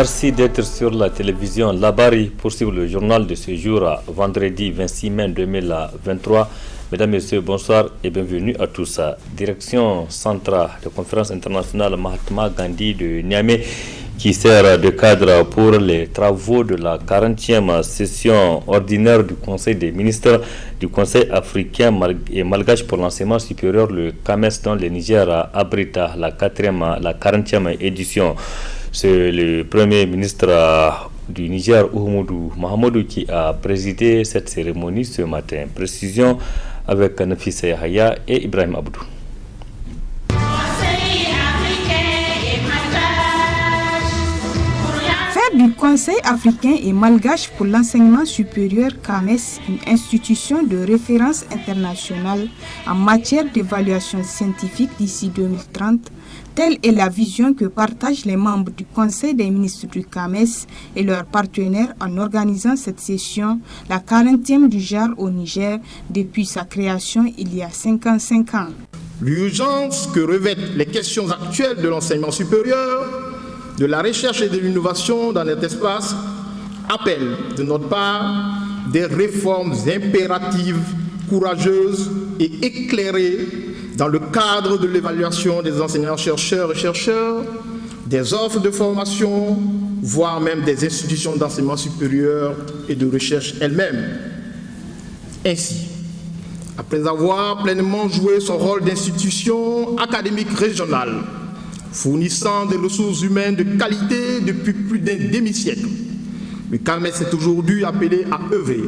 Merci d'être sur la télévision Labari pour suivre le journal de ce jour, vendredi 26 mai 2023. Mesdames, Messieurs, bonsoir et bienvenue à tous. Direction centrale de conférence internationale Mahatma Gandhi de Niamey qui sert de cadre pour les travaux de la 40e session ordinaire du Conseil des ministres du Conseil africain et malgache pour l'enseignement supérieur, le CAMES, dont le Niger abrite la 40e édition. C'est le Premier ministre du Niger, Oumoudou Mahamadou, qui a présidé cette cérémonie ce matin. Précision avec Nafissa Yahya et Ibrahim Abdou. Du Conseil africain et malgache pour l'enseignement supérieur CAMES, une institution de référence internationale en matière d'évaluation scientifique d'ici 2030, telle est la vision que partagent les membres du Conseil des ministres du CAMES et leurs partenaires en organisant cette session, la 40e du genre au Niger, depuis sa création il y a 55 ans. L'urgence que revêtent les questions actuelles de l'enseignement supérieur, de la recherche et de l'innovation dans notre espace appelle de notre part des réformes impératives, courageuses et éclairées dans le cadre de l'évaluation des enseignants-chercheurs et chercheurs, des offres de formation, voire même des institutions d'enseignement supérieur et de recherche elles-mêmes. Ainsi, après avoir pleinement joué son rôle d'institution académique régionale, fournissant des ressources humaines de qualité depuis plus d'un demi-siècle, le CAMES est aujourd'hui appelé à œuvrer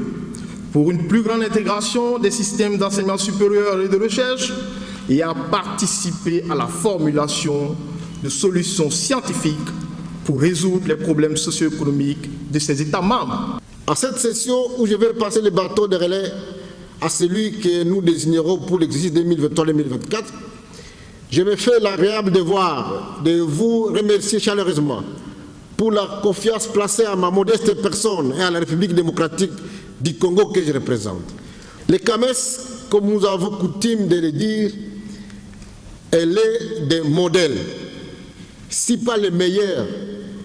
pour une plus grande intégration des systèmes d'enseignement supérieur et de recherche et à participer à la formulation de solutions scientifiques pour résoudre les problèmes socio-économiques de ses États membres. À cette session où je vais passer le bâton de relais à celui que nous désignerons pour l'exercice 2023-2024, je me fais l'agréable devoir de vous remercier chaleureusement pour la confiance placée à ma modeste personne et à la République démocratique du Congo que je représente. Le CAMES, comme nous avons coutume de le dire, elle est des modèles, si pas le meilleur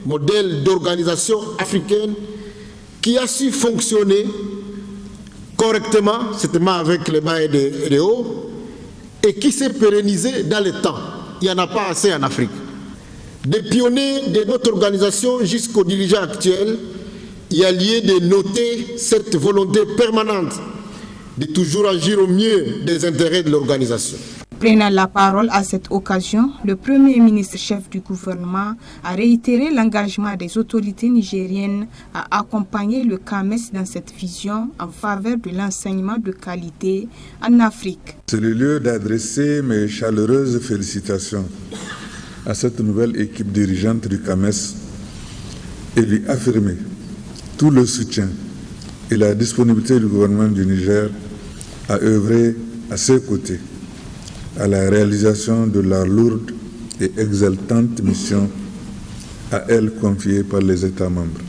modèle d'organisation africaine qui a su fonctionner correctement, certainement avec les bas et les hauts, et qui s'est pérennisé dans le temps. Il n'y en a pas assez en Afrique. Des pionniers de notre organisation jusqu'aux dirigeants actuels, il y a lieu de noter cette volonté permanente de toujours agir au mieux des intérêts de l'organisation. Prenant la parole à cette occasion, le Premier ministre chef du gouvernement a réitéré l'engagement des autorités nigériennes à accompagner le CAMES dans cette vision en faveur de l'enseignement de qualité en Afrique. C'est le lieu d'adresser mes chaleureuses félicitations à cette nouvelle équipe dirigeante du CAMES et lui affirmer tout le soutien et la disponibilité du gouvernement du Niger à œuvrer à ses côtés à la réalisation de la lourde et exaltante mission à elle confiée par les États membres.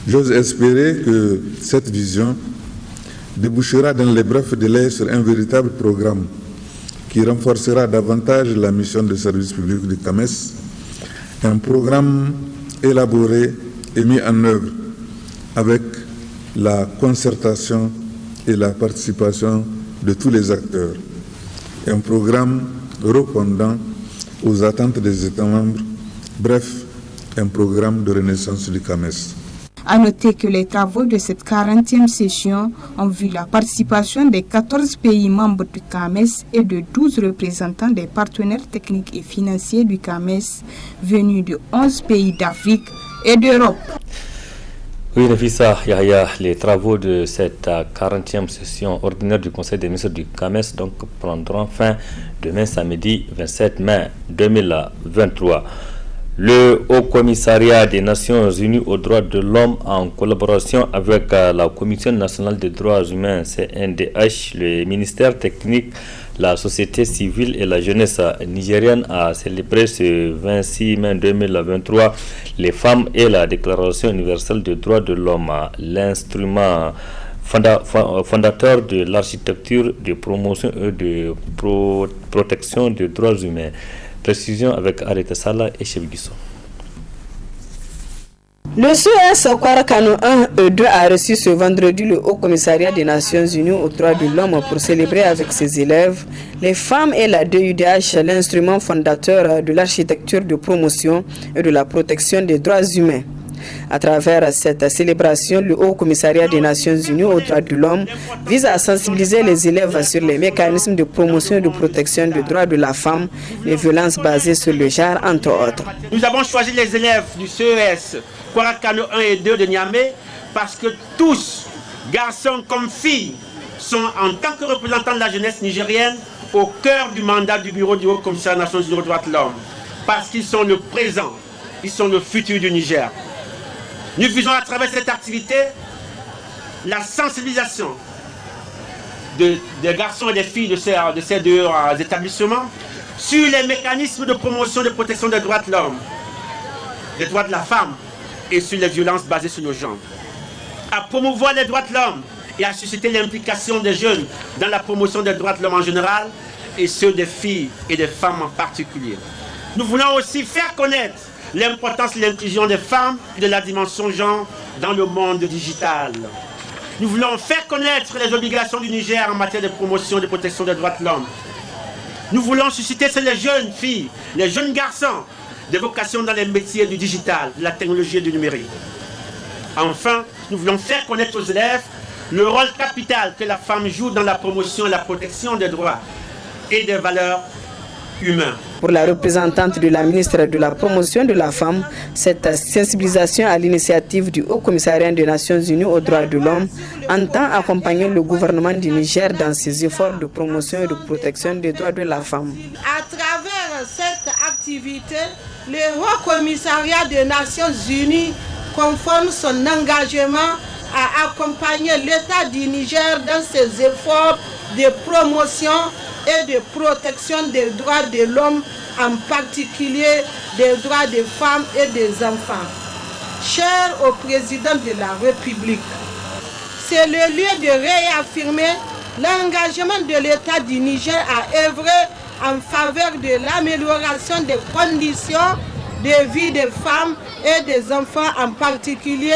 J'ose espérer que cette vision débouchera dans les brefs délais sur un véritable programme qui renforcera davantage la mission de service public du CAMES, un programme élaboré et mis en œuvre avec la concertation et la participation de tous les acteurs. Un programme répondant aux attentes des États membres, bref, un programme de renaissance du CAMES. À noter que les travaux de cette 40e session ont vu la participation des 14 pays membres du CAMES et de 12 représentants des partenaires techniques et financiers du CAMES venus de 11 pays d'Afrique et d'Europe. Oui, Nafissa Yahya, les travaux de cette 40e session ordinaire du Conseil des ministres du CAMES donc prendront fin demain samedi 27 mai 2023. Le Haut Commissariat des Nations Unies aux droits de l'homme, en collaboration avec la Commission nationale des droits humains, CNDH, le ministère technique, la société civile et la jeunesse nigérienne, a célébré ce 26 mai 2023 les femmes et la Déclaration universelle des droits de l'homme, l'instrument fondateur de l'architecture de promotion et de protection des droits humains. Précision avec Areta Sala et Chef Guisso. Le CES Kwarakano 1 et 2 a reçu ce vendredi le Haut Commissariat des Nations Unies aux droits de l'homme pour célébrer avec ses élèves les femmes et la DUDH, l'instrument fondateur de l'architecture de promotion et de la protection des droits humains. À travers cette célébration, le Haut Commissariat des Nations Unies aux droits de l'homme vise à sensibiliser les élèves sur les mécanismes de promotion et de protection des droits de la femme, les violences basées sur le genre, entre autres. Nous avons choisi les élèves du CES Kwarakano 1 et 2 de Niamey parce que tous, garçons comme filles, sont en tant que représentants de la jeunesse nigérienne au cœur du mandat du bureau du Haut Commissariat des Nations Unies aux droits de l'homme. Parce qu'ils sont le présent, ils sont le futur du Niger. Nous visons à travers cette activité la sensibilisation des garçons et des filles de ces deux établissements sur les mécanismes de promotion et de protection des droits de l'homme, des droits de la femme et sur les violences basées sur le genre. À promouvoir les droits de l'homme et à susciter l'implication des jeunes dans la promotion des droits de l'homme en général et ceux des filles et des femmes en particulier. Nous voulons aussi faire connaître l'importance de l'inclusion des femmes et de la dimension genre dans le monde digital. Nous voulons faire connaître les obligations du Niger en matière de promotion et de protection des droits de l'homme. Nous voulons susciter chez les jeunes filles, les jeunes garçons, des vocations dans les métiers du digital, de la technologie et du numérique. Enfin, nous voulons faire connaître aux élèves le rôle capital que la femme joue dans la promotion et la protection des droits et des valeurs humains. Pour la représentante de la ministre de la Promotion de la Femme, cette sensibilisation à l'initiative du Haut Commissariat des Nations Unies aux droits de l'homme entend accompagner le gouvernement du Niger dans ses efforts de promotion et de protection des droits de la femme. À travers cette activité, le Haut Commissariat des Nations Unies conforme son engagement à accompagner l'État du Niger dans ses efforts de promotion et de protection des droits de l'homme, en particulier des droits des femmes et des enfants. Cher au président de la République, c'est le lieu de réaffirmer l'engagement de l'État du Niger à œuvrer en faveur de l'amélioration des conditions de vie des femmes et des enfants, en particulier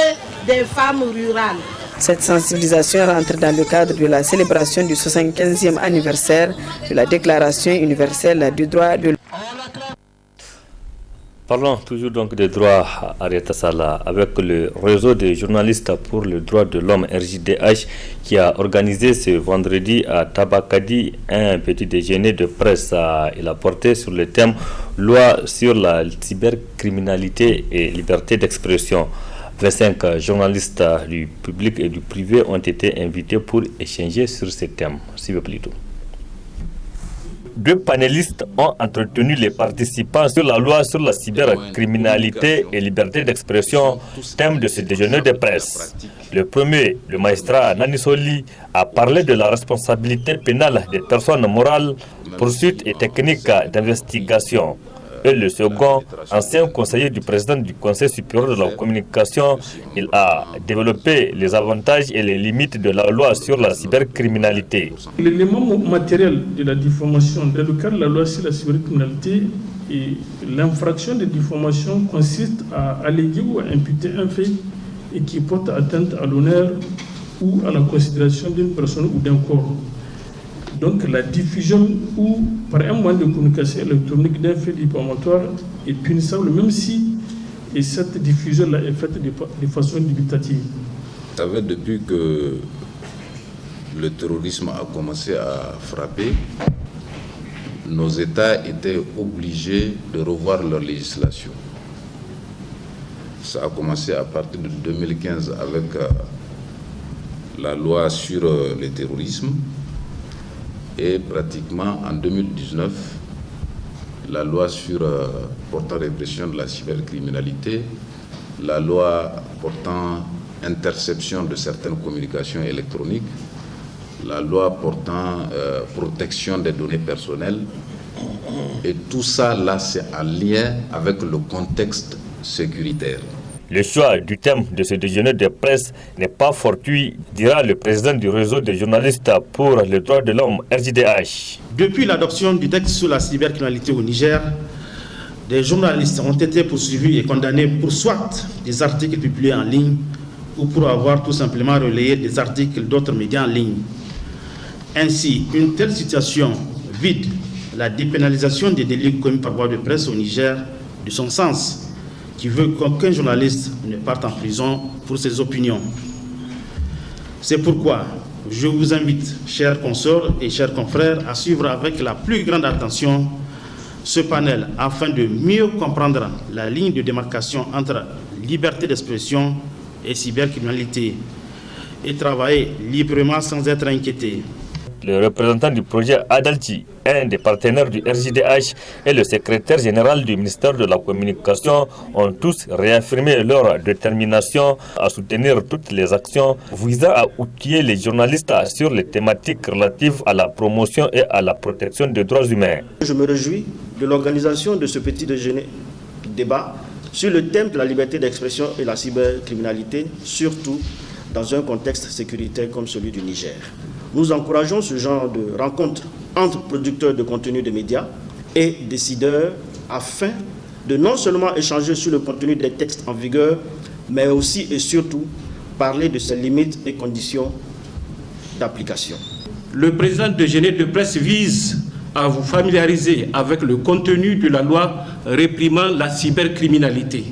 des femmes rurales. Cette sensibilisation rentre dans le cadre de la célébration du 75e anniversaire de la Déclaration universelle des droits de l'homme. Parlons toujours donc des droits à Arieta Sala avec le réseau des journalistes pour le droit de l'homme RJDH qui a organisé ce vendredi à Tabakadi un petit déjeuner de presse. Il a porté sur le thème loi sur la cybercriminalité et liberté d'expression. 25 journalistes du public et du privé ont été invités pour échanger sur ce thème. Suivez plutôt. Deux panélistes ont entretenu les participants sur la loi sur la cybercriminalité et liberté d'expression, thème de ce déjeuner de presse. Le premier, le magistrat Nanisoli, a parlé de la responsabilité pénale des personnes morales, poursuites et techniques d'investigation. Et le second, ancien conseiller du président du Conseil supérieur de la communication, il a développé les avantages et les limites de la loi sur la cybercriminalité. L'élément matériel de la diffamation dans le cadre de la loi sur la cybercriminalité et l'infraction de diffamation consiste à alléguer ou à imputer un fait et qui porte atteinte à l'honneur ou à la considération d'une personne ou d'un corps. Donc la diffusion ou par un moyen de communication électronique d'un fait diffamatoire est punissable même si cette diffusion-là est faite de façon limitative. Vous savez, depuis que le terrorisme a commencé à frapper, nos États étaient obligés de revoir leur législation. Ça a commencé à partir de 2015 avec la loi sur le terrorisme. Et pratiquement en 2019, la loi sur portant répression de la cybercriminalité, la loi portant interception de certaines communications électroniques, la loi portant protection des données personnelles. Et tout ça, là, c'est en lien avec le contexte sécuritaire. Le choix du thème de ce déjeuner de presse n'est pas fortuit, dira le président du réseau des journalistes pour les droits de l'homme RJDH. Depuis l'adoption du texte sur la cybercriminalité au Niger, des journalistes ont été poursuivis et condamnés pour soit des articles publiés en ligne ou pour avoir tout simplement relayé des articles d'autres médias en ligne. Ainsi, une telle situation vide la dépénalisation des délits commis par voie de presse au Niger de son sens, qui veut qu'aucun journaliste ne parte en prison pour ses opinions. C'est pourquoi je vous invite, chers consorts et chers confrères, à suivre avec la plus grande attention ce panel afin de mieux comprendre la ligne de démarcation entre liberté d'expression et cybercriminalité et travailler librement sans être inquiété. Le représentant du projet Adalti, un des partenaires du RJDH et le secrétaire général du ministère de la Communication ont tous réaffirmé leur détermination à soutenir toutes les actions visant à outiller les journalistes sur les thématiques relatives à la promotion et à la protection des droits humains. Je me réjouis de l'organisation de ce petit débat sur le thème de la liberté d'expression et la cybercriminalité, surtout dans un contexte sécuritaire comme celui du Niger. Nous encourageons ce genre de rencontres entre producteurs de contenu de médias et décideurs afin de non seulement échanger sur le contenu des textes en vigueur, mais aussi et surtout parler de ses limites et conditions d'application. Le président de Genève de presse vise à vous familiariser avec le contenu de la loi réprimant la cybercriminalité.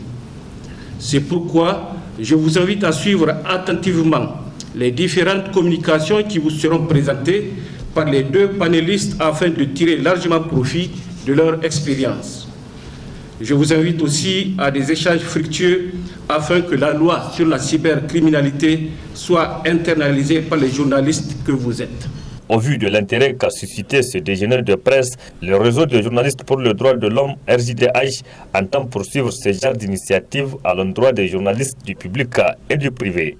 C'est pourquoi je vous invite à suivre attentivement les différentes communications qui vous seront présentées par les deux panélistes afin de tirer largement profit de leur expérience. Je vous invite aussi à des échanges fructueux afin que la loi sur la cybercriminalité soit internalisée par les journalistes que vous êtes. Au vu de l'intérêt qu'a suscité ce déjeuner de presse, le réseau de journalistes pour le droit de l'homme RJDH entend poursuivre ce genre d'initiative à l'endroit des journalistes du public et du privé.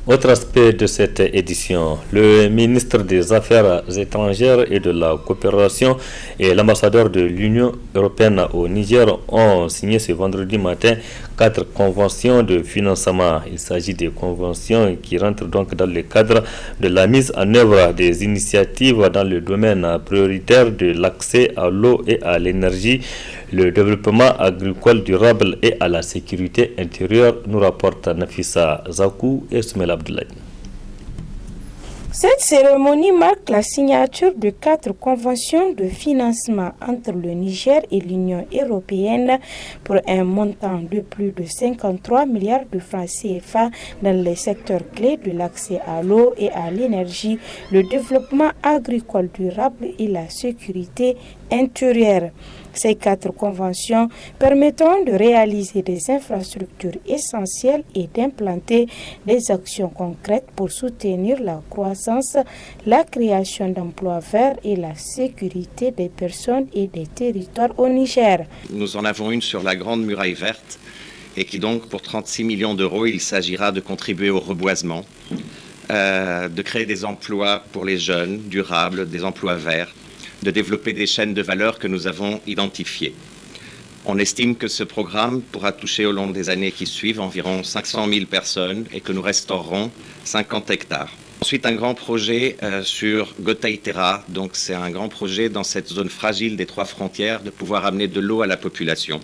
Autre aspect de cette édition, le ministre des Affaires étrangères et de la coopération et l'ambassadeur de l'Union européenne au Niger ont signé ce vendredi matin 4 conventions de financement. Il s'agit des conventions qui rentrent donc dans le cadre de la mise en œuvre des initiatives dans le domaine prioritaire de l'accès à l'eau et à l'énergie, le développement agricole durable et à la sécurité intérieure, nous rapporte Nafissa Zakou et Soumel Abdoulaye. Cette cérémonie marque la signature de 4 conventions de financement entre le Niger et l'Union européenne pour un montant de plus de 53 milliards de francs CFA dans les secteurs clés de l'accès à l'eau et à l'énergie, le développement agricole durable et la sécurité intérieure. Ces 4 conventions permettront de réaliser des infrastructures essentielles et d'implanter des actions concrètes pour soutenir la croissance, la création d'emplois verts et la sécurité des personnes et des territoires au Niger. Nous en avons une sur la Grande Muraille Verte et qui donc pour 36 millions d'euros, il s'agira de contribuer au reboisement, de créer des emplois pour les jeunes, durables, des emplois verts, de développer des chaînes de valeur que nous avons identifiées. On estime que ce programme pourra toucher au long des années qui suivent environ 500 000 personnes et que nous restaurerons 50 hectares. Ensuite, un grand projet sur Gotaïtera, donc c'est un grand projet dans cette zone fragile des 3 frontières de pouvoir amener de l'eau à la population.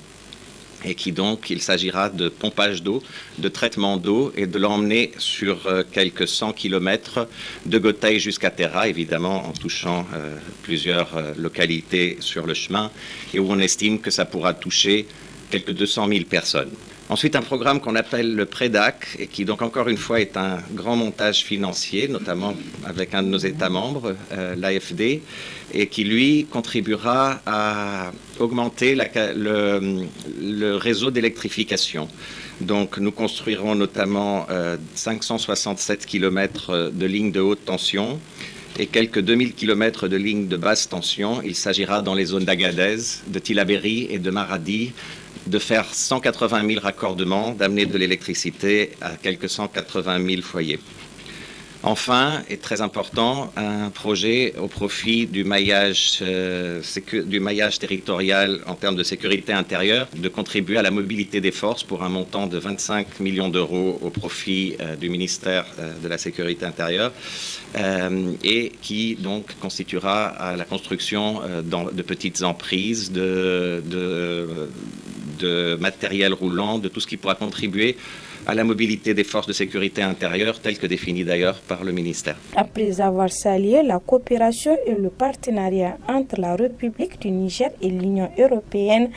Et qui donc, il s'agira de pompage d'eau, de traitement d'eau et de l'emmener sur quelques 100 km de Gotaï jusqu'à Terra, évidemment en touchant plusieurs localités sur le chemin et où on estime que ça pourra toucher quelques 200 000 personnes. Ensuite, un programme qu'on appelle le PREDAC et qui donc encore une fois est un grand montage financier, notamment avec un de nos États membres, l'AFD, et qui lui contribuera à augmenter le réseau d'électrification. Donc nous construirons notamment 567 km de lignes de haute tension et quelques 2000 km de lignes de basse tension. Il s'agira dans les zones d'Agadez, de Tillabéri et de Maradi de faire 180 000 raccordements, d'amener de l'électricité à quelques 180 000 foyers. Enfin, et très important, un projet au profit du maillage territorial en termes de sécurité intérieure, de contribuer à la mobilité des forces pour un montant de 25 millions d'euros au profit du ministère de la Sécurité intérieure et qui donc constituera la construction de petites emprises, de matériel roulant, de tout ce qui pourra contribuer à la mobilité des forces de sécurité intérieure, telle que définie d'ailleurs par le ministère. Après avoir salué la coopération et le partenariat entre la République du Niger et l'Union européenne,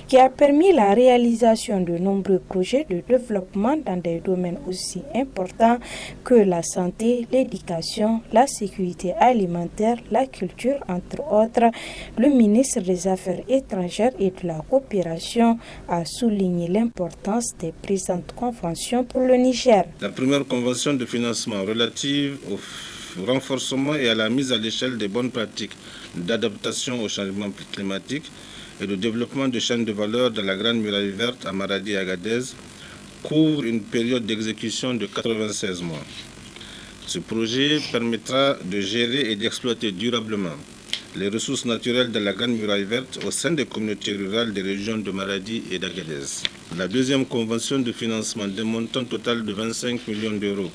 qui a permis la réalisation de nombreux projets de développement dans des domaines aussi importants que la santé, l'éducation, la sécurité alimentaire, la culture, entre autres, le ministre des Affaires étrangères et de la coopération a souligné l'importance des présentes conventions pour le Niger. La première convention de financement relative au renforcement et à la mise à l'échelle des bonnes pratiques d'adaptation au changement climatique et de développement de chaînes de valeur de la Grande Muraille Verte à Maradi et Agadez couvre une période d'exécution de 96 mois. Ce projet permettra de gérer et d'exploiter durablement les ressources naturelles de la Grande Muraille Verte au sein des communautés rurales des régions de Maradi et d'Agadez. La deuxième convention de financement d'un montant total de 25 millions d'euros,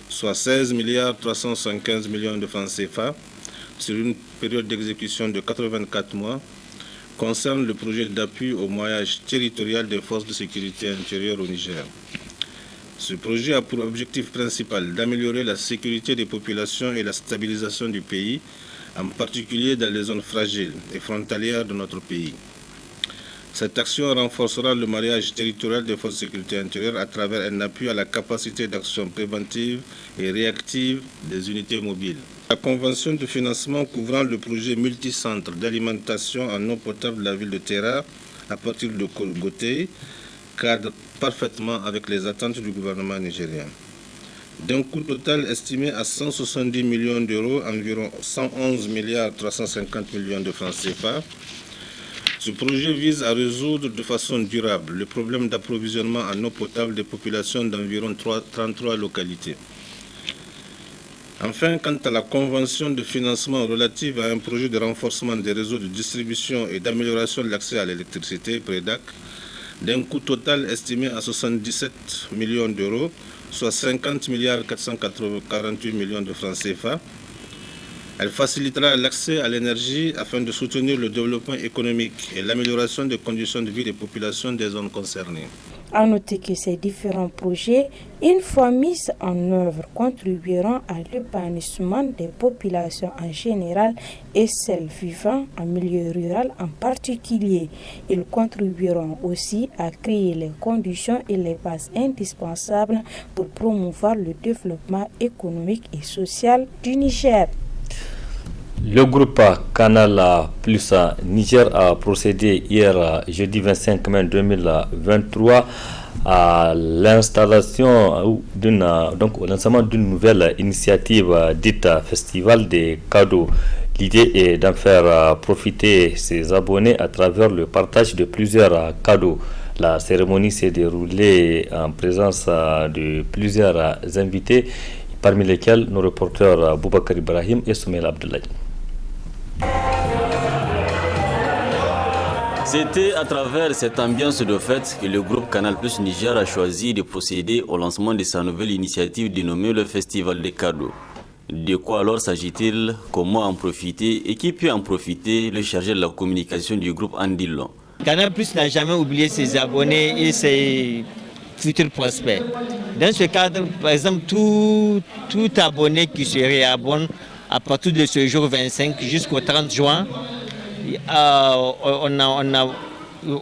soit 16 375 millions de francs CFA, sur une période d'exécution de 84 mois, concerne le projet d'appui au maillage territorial des forces de sécurité intérieure au Niger. Ce projet a pour objectif principal d'améliorer la sécurité des populations et la stabilisation du pays, en particulier dans les zones fragiles et frontalières de notre pays. Cette action renforcera le maillage territorial des forces de sécurité intérieure à travers un appui à la capacité d'action préventive et réactive des unités mobiles. La convention de financement couvrant le projet multicentre d'alimentation en eau potable de la ville de Terra à partir de Goté cadre parfaitement avec les attentes du gouvernement nigérien. D'un coût total estimé à 170 millions d'euros, environ 111 350 millions de francs CFA, ce projet vise à résoudre de façon durable le problème d'approvisionnement en eau potable des populations d'environ 33 localités. Enfin, quant à la convention de financement relative à un projet de renforcement des réseaux de distribution et d'amélioration de l'accès à l'électricité, PREDAC, d'un coût total estimé à 77 millions d'euros, soit 50 448 millions de francs CFA. Elle facilitera l'accès à l'énergie afin de soutenir le développement économique et l'amélioration des conditions de vie des populations des zones concernées. À noter que ces différents projets, une fois mis en œuvre, contribueront à l'épanouissement des populations en général et celles vivant en milieu rural en particulier. Ils contribueront aussi à créer les conditions et les bases indispensables pour promouvoir le développement économique et social du Niger. Le groupe Canal Plus Niger a procédé hier, jeudi 25 mai 2023, à l'installation au lancement d'une nouvelle initiative dite Festival des cadeaux. L'idée est d'en faire profiter ses abonnés à travers le partage de plusieurs cadeaux. La cérémonie s'est déroulée en présence de plusieurs invités, parmi lesquels nos reporters Boubacar Ibrahim et Soumaïl Abdoulaye. C'était à travers cette ambiance de fête que le groupe Canal Plus Niger a choisi de procéder au lancement de sa nouvelle initiative dénommée le Festival des cadeaux. De quoi alors s'agit-il? Comment en profiter? Et qui peut en profiter? Le chargé de la communication du groupe Andilon. Canal Plus n'a jamais oublié ses abonnés et ses futurs prospects. Dans ce cadre, par exemple, tout abonné qui se réabonne à partir de ce jour 25 jusqu'au 30 juin, on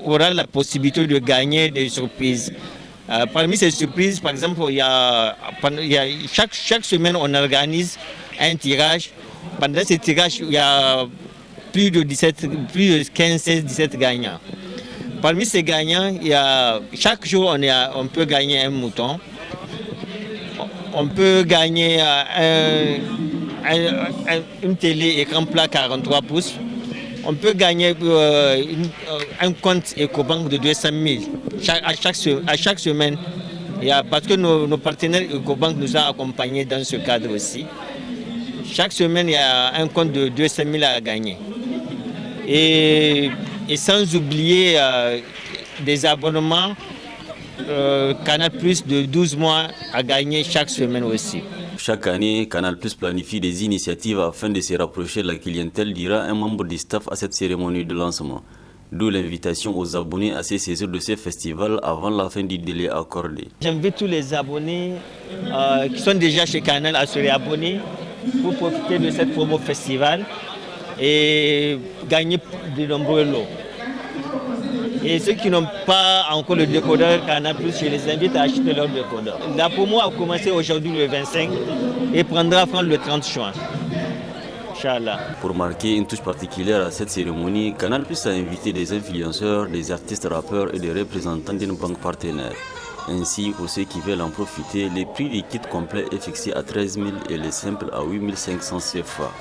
aura la possibilité de gagner des surprises. Parmi ces surprises, par exemple, chaque semaine, on organise un tirage. Pendant ce tirage, il y a plus de 15, 16, 17 gagnants. Parmi ces gagnants, chaque jour, on peut gagner un mouton. On peut gagner une télé écran plat 43 pouces. On peut gagner un compte Ecobank de 200 000 à chaque semaine. Parce que nos partenaires Ecobank nous ont accompagnés dans ce cadre aussi. Chaque semaine, il y a un compte de 200 000 à gagner. Et sans oublier des abonnements Canal Plus de 12 mois à gagner chaque semaine aussi. Chaque année, Canal Plus planifie des initiatives afin de se rapprocher de la clientèle, dira un membre du staff à cette cérémonie de lancement. D'où l'invitation aux abonnés à se saisir de ces festivals avant la fin du délai accordé. J'invite tous les abonnés qui sont déjà chez Canal à se réabonner pour profiter de cette promo festival et gagner de nombreux lots. Et ceux qui n'ont pas encore le décodeur Canal+, je les invite à acheter leur décodeur. La promo a commencé aujourd'hui le 25 et prendra fin le 30 juin. Inch'Allah. Pour marquer une touche particulière à cette cérémonie, Canal+ a invité des influenceurs, des artistes rappeurs et des représentants d'une banque partenaire. Ainsi, pour ceux qui veulent en profiter, les prix du kit complet est fixé à 13 000 et les simples à 8 500 CFA.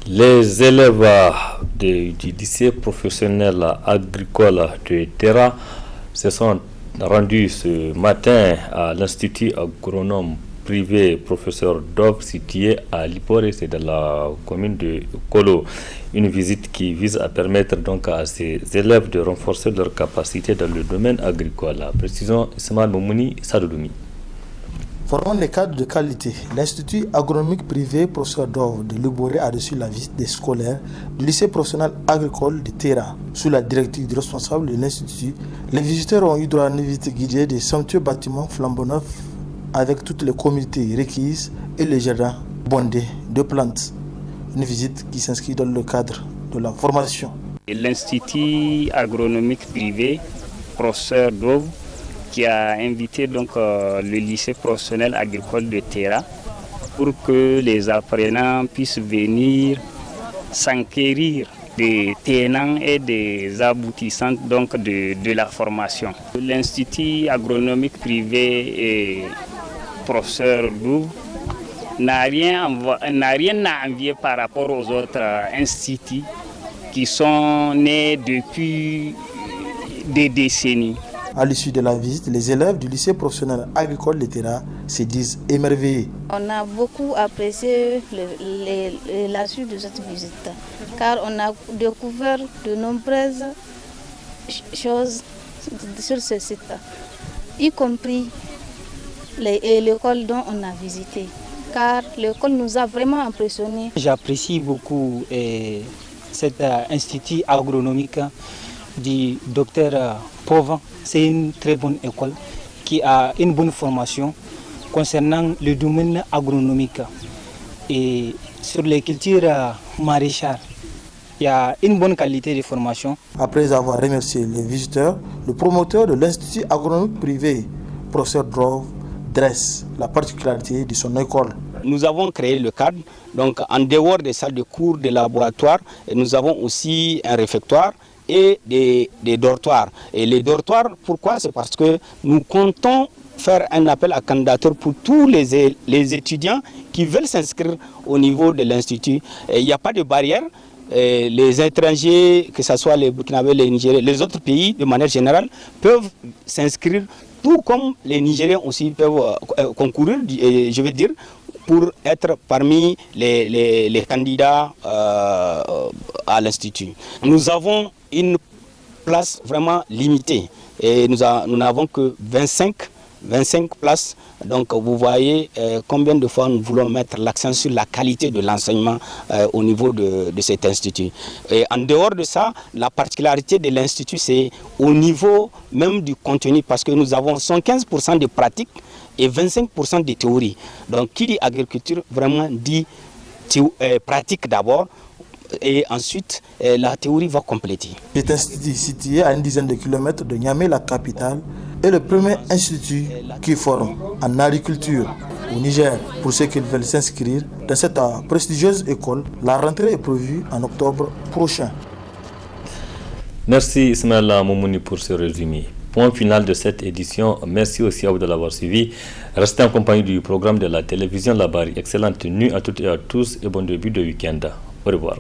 Les élèves du lycée professionnel agricole de Terra se sont rendus ce matin à l'Institut agronome privé professeur Dov situé à Lipore, c'est dans la commune de Kolo. Une visite qui vise à permettre donc à ces élèves de renforcer leur capacité dans le domaine agricole. Précision Ismaël Momouni Sadoumi. Formant les cadres de qualité, l'Institut agronomique privé professeur Dov de Liboré a reçu la visite des scolaires du lycée professionnel agricole de Terra. Sous la directive du responsable de l'Institut, les visiteurs ont eu droit à une visite guidée des somptueux bâtiments flambant neufs avec toutes les communautés requises et les jardins bondés de plantes. Une visite qui s'inscrit dans le cadre de la formation. L'Institut agronomique privé professeur Dov qui a invité donc le lycée professionnel agricole de Terra pour que les apprenants puissent venir s'enquérir des tenants et des aboutissants donc de la formation. L'Institut agronomique privé et professeur Dov n'a rien à envier par rapport aux autres instituts qui sont nés depuis des décennies. À l'issue de la visite, les élèves du lycée professionnel agricole de Terra se disent émerveillés. On a beaucoup apprécié la suite de cette visite, car on a découvert de nombreuses choses sur ce site, y compris l'école dont on a visité, car l'école nous a vraiment impressionnés. J'apprécie beaucoup cet institut agronomique du docteur Pauvin. C'est une très bonne école qui a une bonne formation concernant le domaine agronomique et sur les cultures maraîchères. Il y a une bonne qualité de formation. Après avoir remercié les visiteurs, le promoteur de l'Institut agronomique privé, professeur Dov, dresse la particularité de son école. Nous avons créé le cadre, donc en dehors des salles de cours, des laboratoires, nous avons aussi un réfectoire et des dortoirs. Et les dortoirs, pourquoi? C'est parce que nous comptons faire un appel à candidature pour tous les étudiants qui veulent s'inscrire au niveau de l'Institut. Il n'y a pas de barrière. Les étrangers, que ce soit les Burkinabés, les Nigériens, les autres pays de manière générale, peuvent s'inscrire, tout comme les Nigériens aussi peuvent concourir, je veux dire, pour être parmi les candidats à l'Institut. Nous avons une place vraiment limitée et nous n'avons que 25 places. Donc vous voyez combien de fois nous voulons mettre l'accent sur la qualité de l'enseignement au niveau de cet institut. Et en dehors de ça, la particularité de l'institut, c'est au niveau même du contenu, parce que nous avons 115% de pratique et 25% de théorie. Donc qui dit agriculture vraiment dit pratique d'abord, et ensuite la théorie va compléter. Cet institut situé à une dizaine de kilomètres de Niamey, la capitale, est le premier institut qui forme en agriculture au Niger. Pour ceux qui veulent s'inscrire dans cette prestigieuse école, la rentrée est prévue en octobre prochain. Merci Ismaël Momouni pour ce résumé. Point final de cette édition. Merci aussi à vous de l'avoir suivi. Restez en compagnie du programme de la télévision Labari. Excellente nuit à toutes et à tous et bon début de week-end. Au revoir.